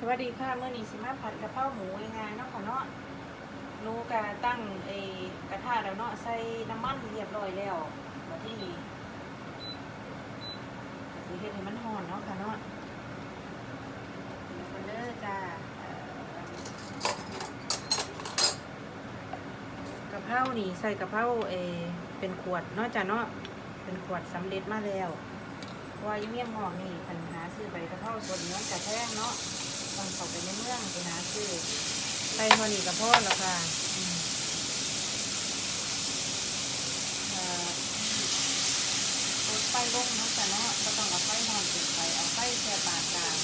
สวัสดีค่ะเมื่อนี้สิมาผัดกะเพราหมูง่ายๆเนาะค่ะเนาะหนูกะตั้งกระทะแล้วเนาะใส่น้ำมันเรียบร้อยแล้วมาที่นี่สิเฮ็ดให้มันร้อนเนาะค่ะเนาะเดี๋ยวกันเด้อจ้ากะเพรานี่ใส่กะเพราเป็นขวดเนาะจ้ะเนาะเป็นขวดสำเร็จมาแล้วว่ายังเมี่ยงหอกนี่ปัญหาซื้อใบกะเพราสดเนื้อจะแพงเนาะต้องเข้าไปในเมืองไปหาซื้อไปพอนี่กะเพราแล้วค่ะลดไฟลงเนาะจ้ะเนาะก็ต้องเอาไฟนอนถึงไปเอาไฟแค่ปานกลาง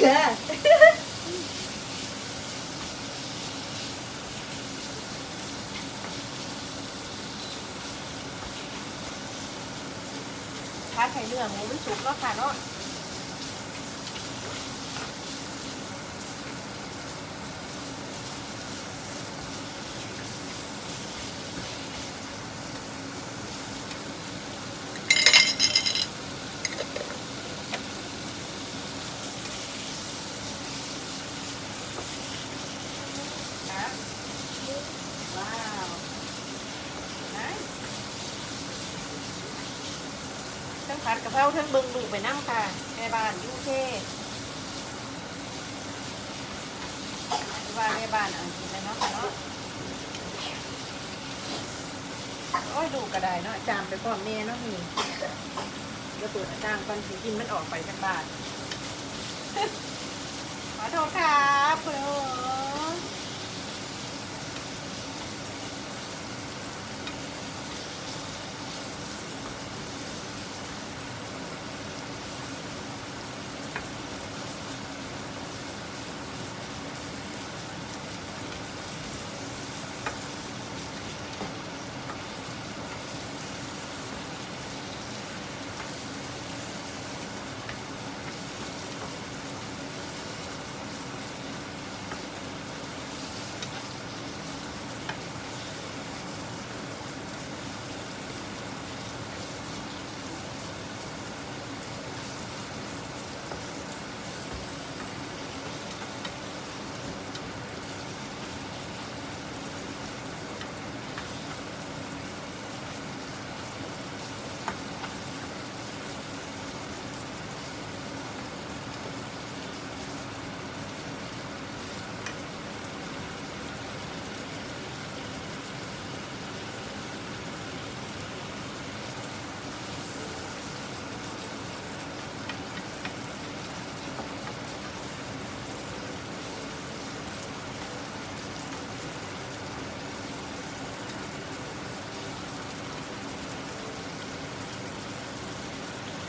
ค่ะถ้าไข่เนื้อหมูมันสุกแล้วค่ะเนาะนะว้าวนะทั้งผัดกะเพราทั้งเบิ่งลูกไปนั่งค่ะแม่บ้านยูเคว่าแม่บ้านอังกฤษเลยเนาะค่ะเนาะโอ้ยดูกระไดเนาะจามไปพร้อมแม่เนาะนี่เดี๋ยวเปิดจางก่อนสิกินมันออกไปจากบ้านขอโทษครับคุณโอ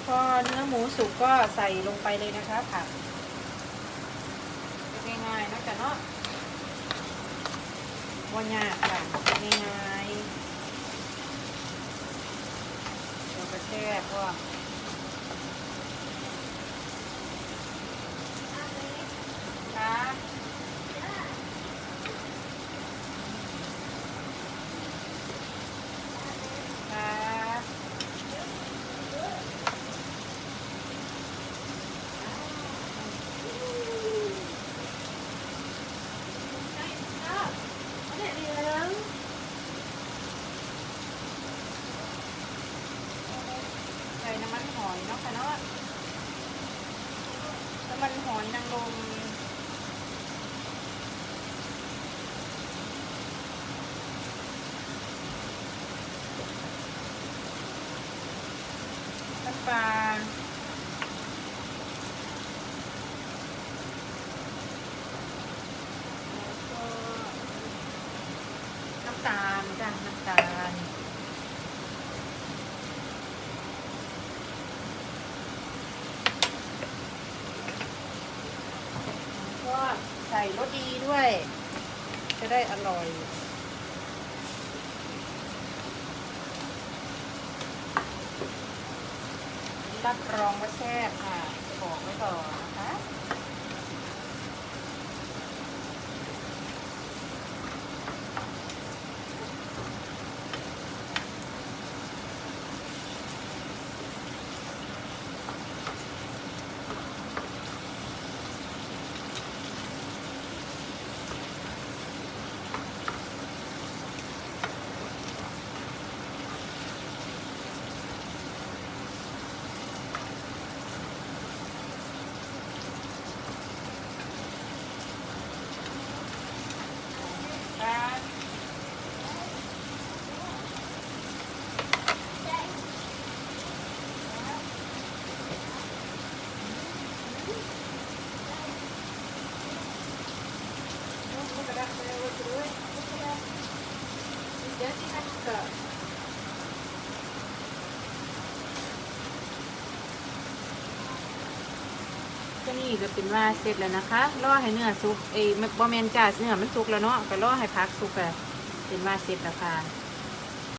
พอเนื้อหมูสุกก็ใส่ลงไปเลยนะคะผักง่ายๆนะจ๊ะเนาะวันยากค่ะง่ายๆเดี๋ยวกระแทกว่าค่ะค่ะใส่น้ำมันหอยเนาะค่ะเนาะน้ำมันหอยนางรมน้ำปลาน้ำตาลจ้ะน้ำตาล ส่รสดีด้วย จะได้อร่อยรับรองว่าแซ่บค่ะบอกไว้ก่อนนะคะก็นี่ก็เป็นว่าเสร็จแล้วนะคะรอให้เนื้อสุกบะเมนจ้าเนื้อมันสุกแล้วเนาะก็รอให้พักสุกแบบเป็นว่าเสร็จแล้วค่ะ